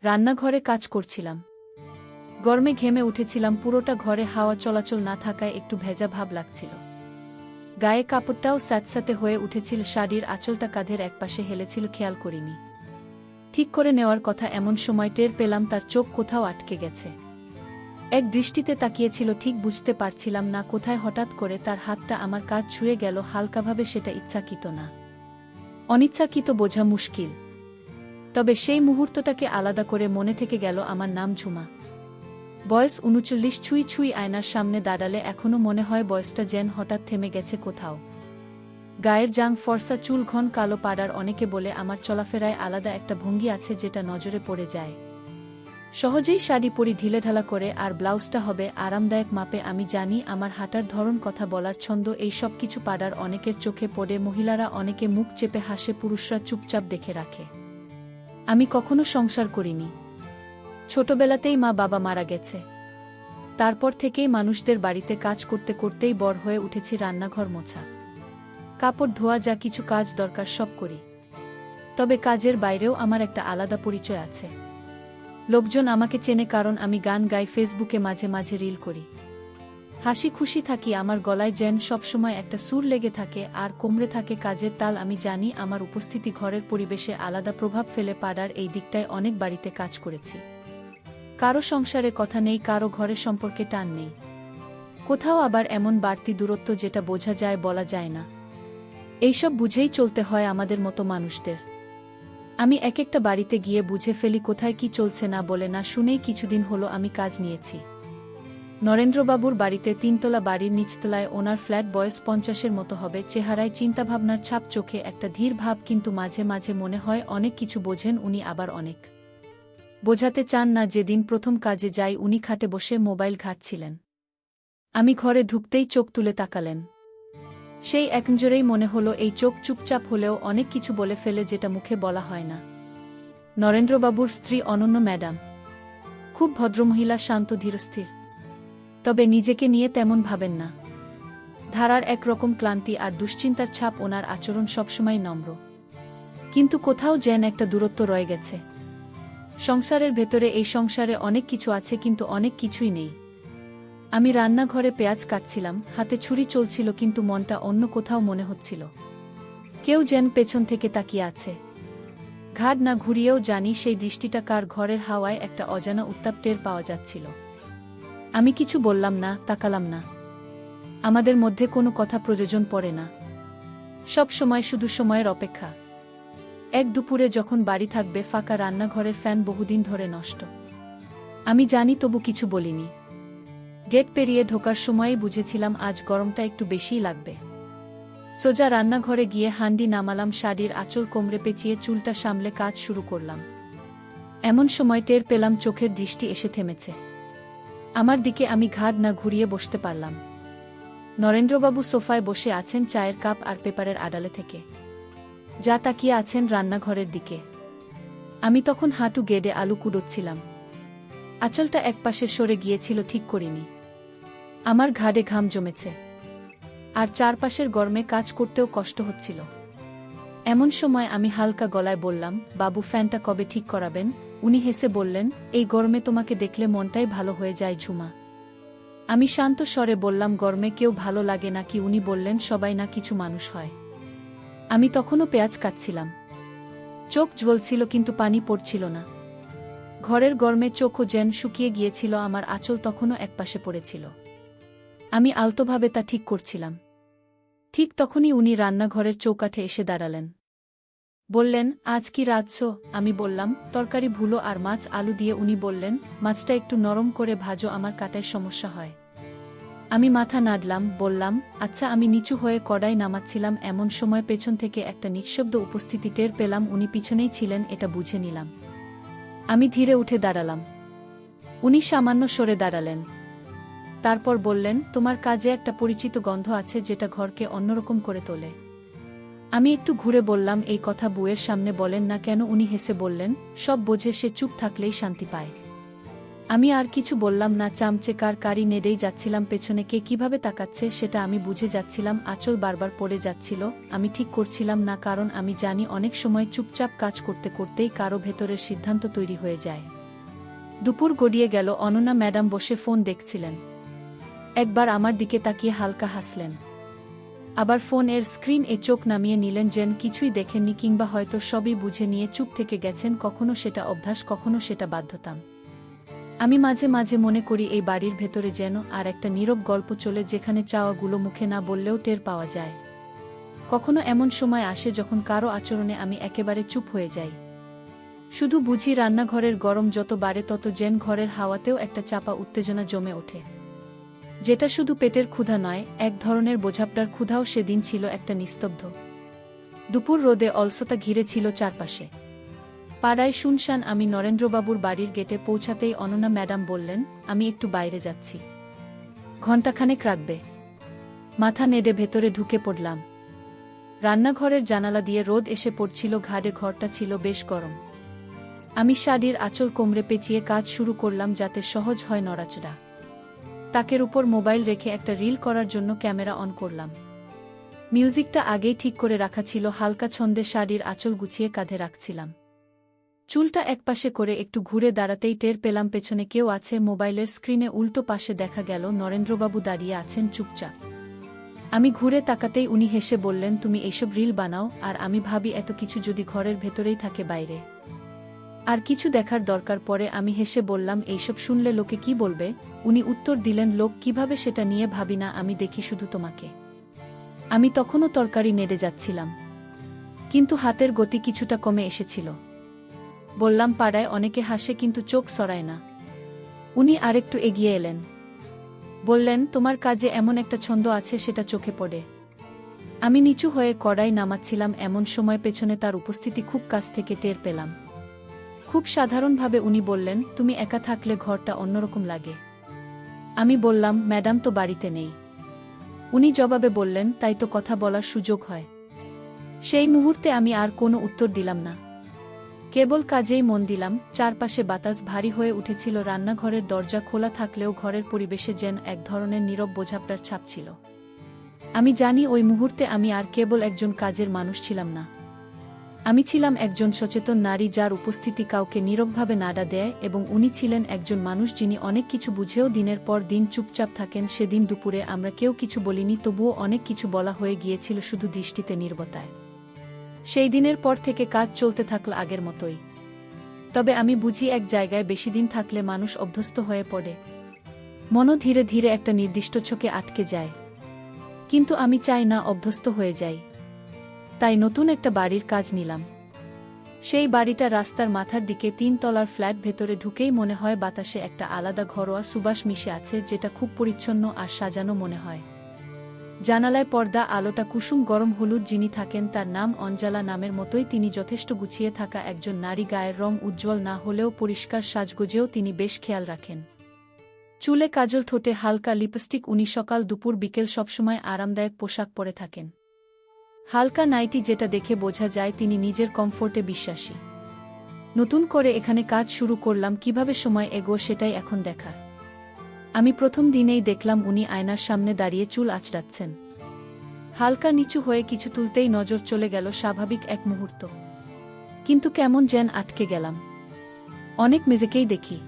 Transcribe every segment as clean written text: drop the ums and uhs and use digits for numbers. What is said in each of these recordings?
রান্নাঘরে কাজ করছিলাম। গরমে ঘেমে উঠেছিলাম, পুরোটা ঘরে হাওয়া চলাচল না থাকায় একটু ভেজা ভাব লাগছিল। গায়ে কাপড়টাও স্যাঁতস্যাঁতে হয়ে উঠেছিল, শাড়ির আঁচলটা কাঁধের একপাশে হেলেছিল, খেয়াল করিনি। ঠিক করে নেওয়ার কথা এমন সময় টের পেলাম তার চোখ কোথাও আটকে গেছে। এক দৃষ্টিতে তাকিয়েছিল, ঠিক বুঝতে পারছিলাম না কোথায় হঠাৎ করে তার হাতটা আমার কাঁধ ছুঁয়ে গেল হালকাভাবে। সেটা ইচ্ছাকৃত না, অনিচ্ছাকৃত বোঝা মুশকিল, তবে সেই মুহূর্তটাকে আলাদা করে মনে থেকে গেল আমার নাম ঝুমা। বয়স ৩৯, ছুঁই ছুঁই আয়নার সামনে দাঁড়ালে এখনও মনে হয় বয়সটা যেন হঠাৎ থেমে গেছে কোথাও। গায়ের জাং ফর্সা, চুল ঘন কালো পাড়ার। অনেকে বলে আমার চলাফেরায় আলাদা একটা ভঙ্গি আছে যেটা নজরে পড়ে যায়। সহজেই শাড়ি পরি ঢিলেঢালা করে, আর ব্লাউজটা হবে আরামদায়ক মাপে। আমি জানি আমার হাঁটার ধরন, কথা বলার ছন্দ, এই সব কিছু পাড়ার অনেকের চোখে পড়ে। মহিলারা অনেকে মুখ চেপে হাসে, পুরুষরা চুপচাপ দেখে রাখে। আমি কখনো সংসার করিনি। ছোটবেলাতেই মা বাবা মারা গেছে। তারপর থেকেই মানুষদের বাড়িতে কাজ করতে করতেই বড় হয়ে উঠেছি। রান্নাঘর মোছা, কাপড় ধোয়া, যা কিছু কাজ দরকার সব করি। তবে কাজের বাইরেও আমার একটা আলাদা পরিচয় আছে। লোকজন আমাকে চেনে কারণ আমি গান গাই, ফেসবুকে মাঝে মাঝে রিল করি, হাসি খুশি থাকি। আমার গলায় যেন সবসময় একটা সুর লেগে থাকে আর কোমরে থাকে কাজের তাল। আমি জানি আমার উপস্থিতি ঘরের পরিবেশে আলাদা প্রভাব ফেলে। পাড়ার এই দিকটায় অনেক বাড়িতে কাজ করেছি। কারো সংসারে কথা নেই, কারো ঘরের সম্পর্কে টান নেই, কোথাও আবার এমন বাড়তি দূরত্ব যেটা বোঝা যায় বলা যায় না। এইসব বুঝেই চলতে হয় আমাদের মতো মানুষদের। আমি এক একটা বাড়িতে গিয়ে বুঝে ফেলি কোথায় কি চলছে, না বলে না শুনেই কিছুদিন হলো আমি কাজ নিয়েছি নরেন্দ্রবাবুর বাড়িতে। ৩ তলা বাড়ির নিচতলায় ওনার ফ্ল্যাট। বয়স ৫০-এর মতো হবে। চেহারায় চিন্তাভাবনার ছাপ, চোখে একটা ধীর ভাব, কিন্তু মাঝে মাঝে মনে হয় অনেক কিছু বোঝেন উনি, আবার অনেক বোঝাতে চান না। যেদিন প্রথম কাজে যাই উনি খাটে বসে মোবাইল ঘাঁটছিলেন। আমি ঘরে ঢুকতেই চোখ তুলে তাকালেন। সেই একনজরেই মনে হলো এই চোখ চুপচাপ হলেও অনেক কিছু বলে ফেলে, যেটা মুখে বলা হয় না। নরেন্দ্রবাবুর স্ত্রী অনন্য ম্যাডাম খুব ভদ্রমহিলা, শান্ত ধীরস্থির, তবে নিজেকে নিয়ে তেমন ভাবেন না। ধারার একরকম ক্লান্তি আর দুশ্চিন্তার ছাপ। ওনার আচরণ সবসময় নম্র, কিন্তু কোথাও যেন একটা দূরত্ব রয়ে গেছে। সংসারের ভেতরে, এই সংসারে অনেক কিছু আছে কিন্তু অনেক কিছুই নেই। আমি রান্নাঘরে পেঁয়াজ কাটছিলাম, হাতে ছুরি চলছিল, কিন্তু মনটা অন্য কোথাও মনে হচ্ছিল। কেউ যেন পেছন থেকে তাকিয়ে আছে। ঘাড় না ঘুরিয়েও জানি সেই দৃষ্টিটা কার। ঘরের হাওয়ায় একটা অজানা উত্তাপ টের পাওয়া যাচ্ছিল। আমি কিছু বললাম না, তাকালাম না। আমাদের মধ্যে কোনো কথা প্রয়োজন পড়ে না, সব সময় শুধু সময়ের অপেক্ষা। এক দুপুরে যখন বাড়ি থাকবে ফাঁকা, রান্নাঘরের ফ্যান বহুদিন ধরে নষ্ট, আমি জানি তবু কিছু বলিনি। গেট পেরিয়ে ঢোকার সময়েই বুঝেছিলাম আজ গরমটা একটু বেশিই লাগবে। সোজা রান্নাঘরে গিয়ে হান্ডি নামালাম, শাড়ির আঁচল কোমরে পেঁচিয়ে চুলটা সামলে কাজ শুরু করলাম। এমন সময় টের পেলাম চোখের দৃষ্টি এসে থেমেছে আমার দিকে। আমি ঘাড় না ঘুরিয়ে বসতে পারলাম। নরেন্দ্রবাবু সোফায় বসে আছেন, চায়ের কাপ আর পেপারের আড়ালে থেকে যা তাকিয়ে আছেন রান্নাঘরের দিকে। আমি তখন হাঁটু গেড়ে আলু কুড়োচ্ছিলাম। আঁচলটা একপাশে সরে গিয়েছিল, ঠিক করিনি। আমার ঘাড়ে ঘাম জমেছে, আর চারপাশের গরমে কাজ করতেও কষ্ট হচ্ছিল। এমন সময় আমি হালকা গলায় বললাম, বাবু ফ্যানটা কবে ঠিক করাবেন? উনি হেসে বললেন, এই গরমে তোমাকে দেখলে মনটাই ভালো হয়ে যায় ঝুমা। আমি শান্ত স্বরে বললাম, গরমে কেউ ভালো লাগে নাকি? উনি বললেন, সবাই না, কিছু মানুষ হয়। আমি তখনও পেঁয়াজ কাটছিলাম, চোখ জ্বলছিল কিন্তু পানি পড়ছিল না। ঘরের গরমে চোখও যেন শুকিয়ে গিয়েছিল। আমার আঁচল তখনও একপাশে পড়েছিল, আমি আলতোভাবে তা ঠিক করছিলাম। ঠিক তখনই উনি রান্নাঘরের চৌকাঠে এসে দাঁড়ালেন। বললেন, আজ কি রাঁধছ? আমি বললাম, তরকারি ভুলো আর মাছ আলু দিয়ে। উনি বললেন, মাছটা একটু নরম করে ভাজো, আমার কাটায় সমস্যা হয়। আমি মাথা নাড়লাম, বললাম, আচ্ছা। আমি নিচু হয়ে কড়াই নামাচ্ছিলাম, এমন সময় পেছন থেকে একটা নিঃশব্দ উপস্থিতি টের পেলাম। উনি পিছনেই ছিলেন, এটা বুঝে নিলাম। আমি ধীরে উঠে দাঁড়ালাম। উনি সামান্য সরে দাঁড়ালেন, তারপর বললেন, তোমার কাজে একটা পরিচিত গন্ধ আছে যেটা ঘরকে অন্যরকম করে তোলে। আমি একটু ঘুরে বললাম, এই কথা বউয়ের সামনে বলেন না কেন? উনি হেসে বললেন, সব বোঝে, সে চুপ থাকলেই শান্তি পায়। আমি আর কিছু বললাম না, চামচে কারি নেড়েই যাচ্ছিলাম। পেছনে কে কিভাবে তাকাচ্ছে সেটা আমি বুঝে যাচ্ছিলাম। আঁচল বারবার পড়ে যাচ্ছিল। আমি ঠিক করছিলাম না, কারণ আমি জানি অনেক সময় চুপচাপ কাজ করতে করতেই কারো ভেতরের সিদ্ধান্ত তৈরি হয়ে যায়। দুপুর গড়িয়ে গেল। অনন্যা ম্যাডাম বসে ফোন দেখছিলেন। একবার আমার দিকে তাকিয়ে হালকা হাসলেন, আবার ফোনের স্ক্রিন চোখ নামিয়ে নিলেন, যেন কিছুই দেখেননি, কিংবা হয়তো সবই বুঝে নিয়ে চুপ থেকে গেছেন। কখনো সেটা অভ্যাস, কখনো সেটা বাধ্যতা। আমি মাঝে মাঝে মনে করি এই বাড়ির ভেতরে যেন আর একটা নীরব গল্প চলে, যেখানে চাওয়াগুলো মুখে না বললেও টের পাওয়া যায়। কখনো এমন সময় আসে যখন কারো আচরণে আমি একেবারে চুপ হয়ে যাই। শুধু বুঝি রান্নাঘরের গরম যত বাড়ে তত যেন ঘরের হাওয়াতেও একটা চাপা উত্তেজনা জমে ওঠে, যেটা শুধু পেটের ক্ষুধা নয়, এক ধরনের বোঝাপটার ক্ষুধাও। সেদিন ছিল একটা নিস্তব্ধ দুপুর। রোদে অলসতা ঘিরে ছিল চারপাশে। পাড়ায় শুনশান। আমি নরেন্দ্রবাবুর বাড়ির গেটে পৌঁছাতেই অনন্যা ম্যাডাম বললেন, আমি একটু বাইরে যাচ্ছি, ঘণ্টাখানেক রাখবে? মাথা নেড়ে ভেতরে ঢুকে পড়লাম। রান্নাঘরের জানালা দিয়ে রোদ এসে পড়ছিল ঘাড়ে। ঘরটা ছিল বেশ গরম। আমি শাড়ির আঁচল কোমরে পেঁচিয়ে কাজ শুরু করলাম, যাতে সহজ হয় নড়াচড়া। তাকের উপর মোবাইল রেখে একটা রিল করার জন্য ক্যামেরা অন করলাম। মিউজিকটা আগেই ঠিক করে রাখা ছিল। হালকা ছন্দে শাড়ির আঁচল গুছিয়ে কাঁধে রাখছিলাম। চুলটা একপাশে করে একটু ঘুরে দাঁড়াতেই টের পেলাম পেছনে কেউ আছে। মোবাইলের স্ক্রিনে উল্টো পাশে দেখা গেল নরেন্দ্রবাবু দাঁড়িয়ে আছেন চুপচাপ। আমি ঘুরে তাকাতেই উনি হেসে বললেন, তুমি এইসব রিল বানাও? আর আমি ভাবি, এত কিছু যদি ঘরের ভেতরেই থাকে, বাইরে আর কিছু দেখার দরকার পড়ে? আমি হেসে বললাম, এইসব শুনলে লোকে কি বলবে? উনি উত্তর দিলেন, লোক কিভাবে সেটা নিয়ে ভাবি না, আমি দেখি শুধু তোমাকে। আমি তখনও তরকারি নেড়ে যাচ্ছিলাম, কিন্তু হাতের গতি কিছুটা কমে এসেছিল। বললাম, পাড়ায় অনেকে হাসে, কিন্তু চোখ সরায় না। উনি আরেকটু এগিয়ে এলেন, বললেন, তোমার কাজে এমন একটা ছন্দ আছে, সেটা চোখে পড়ে। আমি নিচু হয়ে কড়াই নামাচ্ছিলাম, এমন সময় পেছনে তার উপস্থিতি খুব কাছ থেকে টের পেলাম। খুব সাধারণভাবে উনি বললেন, তুমি একা থাকলে ঘরটা অন্যরকম লাগে। আমি বললাম, ম্যাডাম তো বাড়িতে নেই। উনি জবাবে বললেন, তাই তো কথা বলার সুযোগ হয়। সেই মুহূর্তে আমি আর কোনো উত্তর দিলাম না, কেবল কাজেই মন দিলাম। চারপাশে বাতাস ভারী হয়ে উঠেছিল। রান্নাঘরের দরজা খোলা থাকলেও ঘরের পরিবেশে যেন এক ধরনের নীরব বোঝাপটার ছাপ ছিল। আমি জানি ওই মুহূর্তে আমি আর কেবল একজন কাজের মানুষ ছিলাম না, আমি ছিলাম একজন সচেতন নারী, যার উপস্থিতি কাউকে নীরবভাবে নাড়া দেয়। এবং উনি ছিলেন একজন মানুষ যিনি অনেক কিছু বুঝেও দিনের পর দিন চুপচাপ থাকেন। সেদিন দুপুরে আমরা কেউ কিছু বলিনি, তবুও অনেক কিছু বলা হয়ে গিয়েছিল, শুধু দৃষ্টিতে, নীরবতায়। সেই দিনের পর থেকে কাজ চলতে থাকল আগের মতোই। তবে আমি বুঝি, এক জায়গায় বেশি দিন থাকলে মানুষ অভ্যস্ত হয়ে পড়ে, মনও ধীরে ধীরে একটা নির্দিষ্ট ছকে আটকে যায়। কিন্তু আমি চাই না অভ্যস্ত হয়ে যাই। তাই নতুন একটা বাড়ির কাজ নিলাম। সেই বাড়িটা রাস্তার মাথার দিকে, 3 তলার ফ্ল্যাট। ভেতরে ঢুকেই মনে হয় বাতাসে একটা আলাদা ঘরোয়া সুবাস মিশে আছে, যেটা খুব পরিচ্ছন্ন আর সাজানো মনে হয়। জানালায় পর্দা, আলোটা কুসুম গরম হলুদ। যিনি থাকেন তার নাম অঞ্জলা। নামের মতোই তিনি যথেষ্ট গুছিয়ে থাকা একজন নারী। গায়ের রং উজ্জ্বল না হলেও পরিষ্কার, সাজগোজেও তিনি বেশ খেয়াল রাখেন। চুলে কাজল, ঠোঁটে হালকা লিপস্টিক। উনি সকাল দুপুর বিকেল সবসময় আরামদায়ক পোশাক পরে থাকেন, হালকা নাইটি, যেটা দেখে বোঝা যায় তিনি নিজের কমফোর্টে বিশ্বাসী। নতুন করে এখানে কাজ শুরু করলাম, কিভাবে সময় এগোয় সেটাই এখন দেখার। আমি প্রথম দিনেই দেখলাম উনি আয়নার সামনে দাঁড়িয়ে চুল আঁচড়াচ্ছেন। হালকা নিচু হয়ে কিছু তুলতেই নজর চলে গেল। স্বাভাবিক এক মুহূর্ত, কিন্তু কেমন যেন আটকে গেলাম। অনেক মেজেকেই দেখি,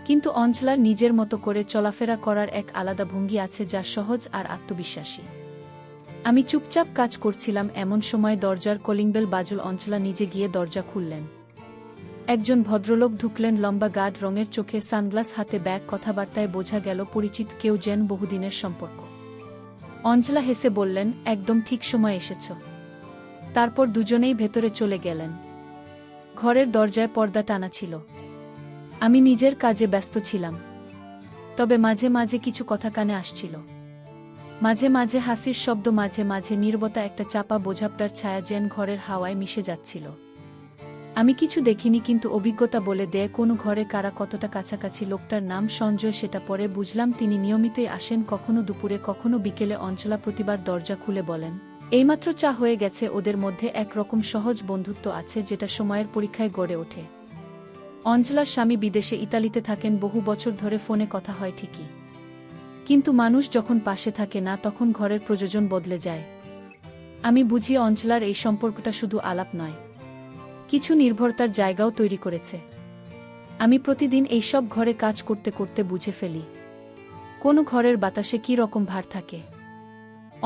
কিন্তু অঞ্জলার নিজের মতো করে চলাফেরা করার এক আলাদা ভঙ্গি আছে, যা সহজ আর আত্মবিশ্বাসী। আমি চুপচাপ কাজ করছিলাম, এমন সময় দরজার কলিংবেল বাজল। অঞ্জলা নিজে গিয়ে দরজা খুললেন। একজন ভদ্রলোক ঢুকলেন, লম্বা গাঢ় রঙের চোখে সানগ্লাস হাতে ব্যাগ। কথাবার্তায় বোঝা গেল পরিচিত কেউ, যেন বহুদিনের সম্পর্ক। অঞ্জলা হেসে বললেন, একদম ঠিক সময় এসেছ। তারপর দুজনেই ভেতরে চলে গেলেন। ঘরের দরজায় পর্দা টানা ছিল। আমি নিজের কাজে ব্যস্ত ছিলাম, তবে মাঝে মাঝে কিছু কথা কানে আসছিল। মাঝে মাঝে হাসির শব্দ, মাঝে মাঝে নীরবতা, একটা চাপা বোঝাপটার ছায়া যেন ঘরের হাওয়ায় মিশে যাচ্ছিল। আমি কিছু দেখিনি, কিন্তু অভিজ্ঞতা বলে দেয় কোন ঘরে কারা কতটা কাছাকাছি। লোকটার নাম সঞ্জয়, সেটা পরে বুঝলাম। তিনি নিয়মিতই আসেন, কখনো দুপুরে, কখনো বিকেলে। অঞ্চলা প্রতিবার দরজা খুলে বলেন, এইমাত্র চা হয়ে গেছে। ওদের মধ্যে একরকম সহজ বন্ধুত্ব আছে, যেটা সময়ের পরীক্ষায় গড়ে ওঠে। অঞ্জলার স্বামী বিদেশে ইতালিতে থাকেন, বহু বছর ধরে ফোনে কথা হয় ঠিকই, কিন্তু মানুষ যখন পাশে থাকে না তখন ঘরের প্রয়োজন বদলে যায়। আমি বুঝি অঞ্জলার এই সম্পর্কটা শুধু আলাপ নয়, কিছু নির্ভরতার জায়গাও তৈরি করেছে। আমি প্রতিদিন এইসব ঘরে কাজ করতে করতে বুঝে ফেলি কোনো ঘরের বাতাসে কী রকম ভার থাকে।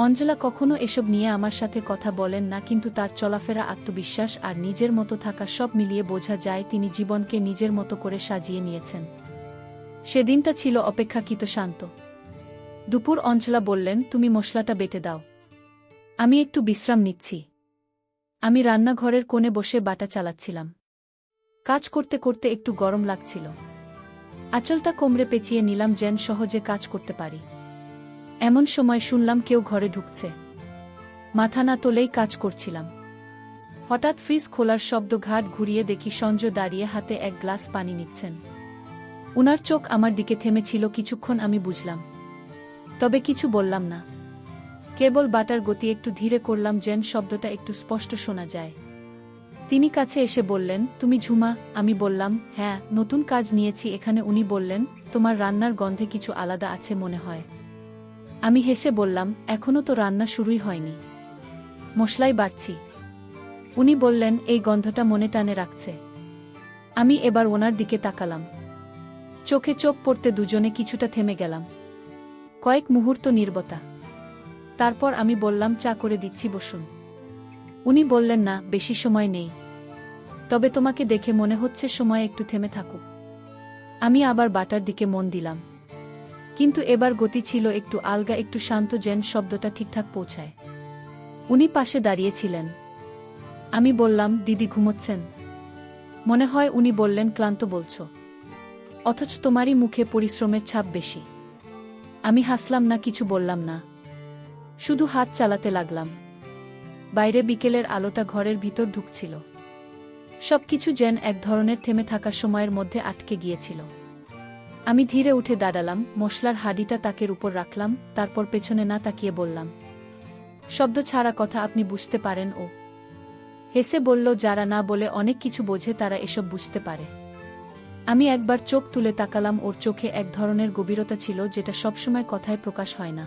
অঞ্জলা কখনো এসব নিয়ে আমার সাথে কথা বলেন না, কিন্তু তার চলাফেরা, আত্মবিশ্বাস আর নিজের মতো থাকা সব মিলিয়ে বোঝা যায় তিনি জীবনকে নিজের মতো করে সাজিয়ে নিয়েছেন। সেদিনটা ছিল অপেক্ষাকৃত শান্ত। দুপুর অঞ্জলা বললেন, তুমি মশলাটা বেটে দাও, আমি একটু বিশ্রাম নিচ্ছি। আমি রান্নাঘরের কোণে বসে বাটা চালাচ্ছিলাম। কাজ করতে করতে একটু গরম লাগছিল। আঁচলটা কোমরে পেঁচিয়ে নিলাম যেন সহজে কাজ করতে পারি। এমন সময় শুনলাম কেউ ঘরে ঢুকছে। মাথা না তোলেই কাজ করছিলাম। হঠাৎ ফ্রিজ খোলার শব্দ, ঘাট ঘুরিয়ে দেখি সঞ্জয় দাঁড়িয়ে হাতে এক গ্লাস পানি নিচ্ছেন। উনার চোখ আমার দিকে থেমেছিল কিছুক্ষণ, আমি বুঝলাম, তবে কিছু বললাম না। কেবল বাটার গতি একটু ধীরে করলাম যেন শব্দটা একটু স্পষ্ট শোনা যায়। তিনি কাছে এসে বললেন, তুমি ঝুমা? আমি বললাম, হ্যাঁ, নতুন কাজ নিয়েছি এখানে। উনি বললেন, তোমার রান্নার গন্ধে কিছু আলাদা আছে মনে হয়। আমি হেসে বললাম, এখনো তো রান্না শুরুই হয়নি, মশলাই বাড়ছি। উনি বললেন, এই গন্ধটা মনে টানে রাখছে। আমি এবার ওনার দিকে তাকালাম। চোখে চোখ পড়তে দুজনে কিছুটা থেমে গেলাম। কয়েক মুহূর্ত নীরবতা। তারপর আমি বললাম, চা করে দিচ্ছি, বসুন। উনি বললেন, না, বেশি সময় নেই, তবে তোমাকে দেখে মনে হচ্ছে সময় একটু থেমে থাকুক। আমি আবার বাটার দিকে মন দিলাম, কিন্তু এবার গতি ছিল একটু আলগা, একটু শান্ত, যেন শব্দটা ঠিকঠাক পৌঁছায়। উনি পাশে দাঁড়িয়েছিলেন। আমি বললাম, দিদি ঘুমোচ্ছেন মনে হয়। উনি বললেন, ক্লান্ত বলছো, অথচ তোমারই মুখে পরিশ্রমের ছাপ বেশি। আমি হাসলাম না, কিছু বললাম না, শুধু হাত চালাতে লাগলাম। বাইরে বিকেলের আলোটা ঘরের ভিতর ঢুকছিল। সবকিছু যেন এক ধরনের থেমে থাকা সময়ের মধ্যে আটকে গিয়েছিল। আমি ধীরে উঠে দাঁড়ালাম, মশলার হাঁড়িটা তাকের উপর রাখলাম, তারপর পেছনে না তাকিয়ে বললাম, শব্দ ছাড়া কথা আপনি বুঝতে পারেন? ও হেসে বলল, যারা না বলে অনেক কিছু বোঝে তারা এসব বুঝতে পারে। আমি একবার চোখ তুলে তাকালাম। ওর চোখে এক ধরনের গভীরতা ছিল যেটা সবসময় কথায় প্রকাশ হয় না।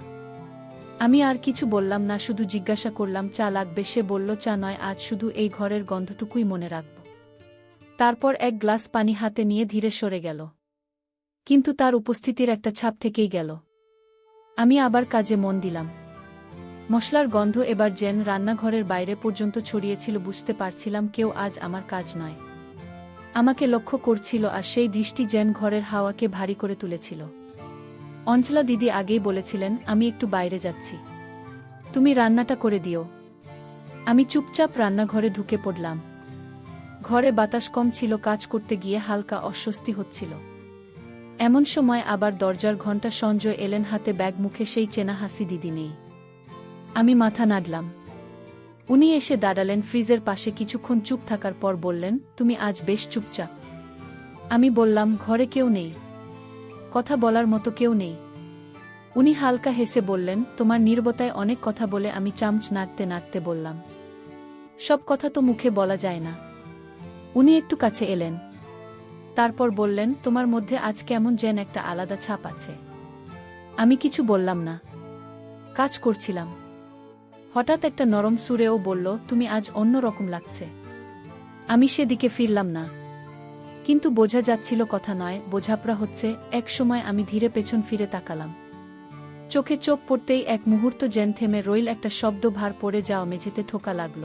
আমি আর কিছু বললাম না, শুধু জিজ্ঞাসা করলাম, চা লাগবে? সে বলল, চা নয়, আজ শুধু এই ঘরের গন্ধটুকুই মনে রাখব। তারপর এক গ্লাস পানি হাতে নিয়ে ধীরে সরে গেল, কিন্তু তার উপস্থিতির একটা ছাপ থেকেই গেল। আমি আবার কাজে মন দিলাম। মশলার গন্ধ এবার যেন রান্নাঘরের বাইরে পর্যন্ত ছড়িয়েছিল। বুঝতে পারছিলাম কেউ আজ আমার কাজ নয়, আমাকে লক্ষ্য করছিল, আর সেই দৃষ্টি যেন ঘরের হাওয়াকে ভারী করে তুলেছিল। অঞ্জলা দিদি আগেই বলেছিলেন, আমি একটু বাইরে যাচ্ছি, তুমি রান্নাটা করে দিও। আমি চুপচাপ রান্নাঘরে ঢুকে পড়লাম। ঘরে বাতাস কম ছিল, কাজ করতে গিয়ে হালকা অস্বস্তি হচ্ছিল। এমন সময় আবার দরজার ঘণ্টা। সঞ্জয় এলেন, হাতে ব্যাগ, মুখে সেই চেনা হাসি। দিদি নেই। আমি মাথা নাড়লাম। উনি এসে দাঁড়ালেন ফ্রিজের পাশে। কিছুক্ষণ চুপ থাকার পর বললেন, তুমি আজ বেশ চুপচাপ। আমি বললাম, ঘরে কেউ নেই, কথা বলার মতো কেউ নেই। উনি হালকা হেসে বললেন, তোমার নীরবতায় অনেক কথা বলে। আমি চামচ নাড়তে নাড়তে বললাম, সব কথা তো মুখে বলা যায় না। উনি একটু কাছে এলেন, তারপর বললেন, তোমার মধ্যে আজ কেমন যেন একটা আলাদা ছাপ আছে। আমি কিছু বললাম না, কাজ করছিলাম। হঠাৎ একটা নরম সুরেও বলল, তুমি আজ অন্য রকম লাগছে। আমি সেদিকে ফিরলাম না, কিন্তু বোঝা যাচ্ছিল কথা নয়, বোঝাপড়া হচ্ছে। এক সময় আমি ধীরে পেছন ফিরে তাকালাম। চোখে চোখ পড়তেই এক মুহূর্ত যেন থেমে রইল। একটা শব্দ ভার পড়ে যাওয়া মেঝেতে ঠোকা লাগল,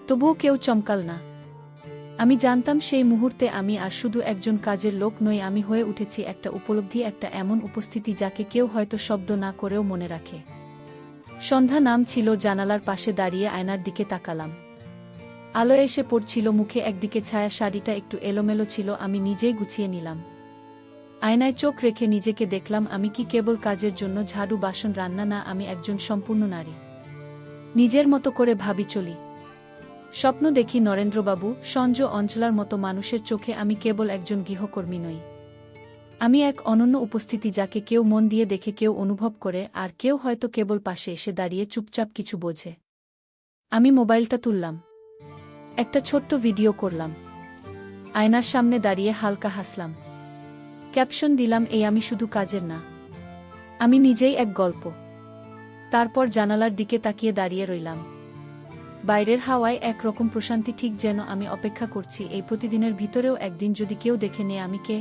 তবুও কেউ চমকাল না। আমি জানতাম সেই মুহূর্তে আমি আর শুধু একজন কাজের লোক নই, আমি হয়ে উঠেছি একটা উপলব্ধি, একটা এমন উপস্থিতি যাকে কেউ হয়তো শব্দ না করেও মনে রাখে। সন্ধ্যা নামছিল, জানালার পাশে দাঁড়িয়ে আয়নার দিকে তাকালাম। আলো এসে পড়ছিল মুখে, একদিকে ছায়া, শাড়িটা একটু এলোমেলো ছিল। আমি নিজেই গুছিয়ে নিলাম। আয়নায় চোখ রেখে নিজেকে দেখলাম, আমি কি কেবল কাজের জন্য ঝাড়ু, বাসন, রান্না না, আমি একজন সম্পূর্ণ নারী। নিজের মতো করে ভাবি, চলি, স্বপ্ন দেখি। নরেন্দ্রবাবু, সঞ্জয়, অঞ্জলার মতো মানুষের চোখে আমি কেবল একজন গৃহকর্মী নই। আমি এক অনন্য উপস্থিতি, যাকে কেউ মন দিয়ে দেখে, কেউ অনুভব করে, আর কেউ হয়তো কেবল পাশে এসে দাঁড়িয়ে চুপচাপ কিছু বোঝে। আমি মোবাইলটা তুললাম, একটা ছোট্ট ভিডিও করলাম। আয়নার সামনে দাঁড়িয়ে হালকা হাসলাম। ক্যাপশন দিলাম, এই আমি শুধু কাজের না, আমি নিজেই এক গল্প। তারপর জানালার দিকে তাকিয়ে দাঁড়িয়ে রইলাম। বাইরের হাওয়ায় একরকম প্রশান্তি, ঠিক যেন আমি অপেক্ষা করছি এই প্রতিদিনের ভিতরেও একদিন যদি কেউ দেখে নেয় আমি কে।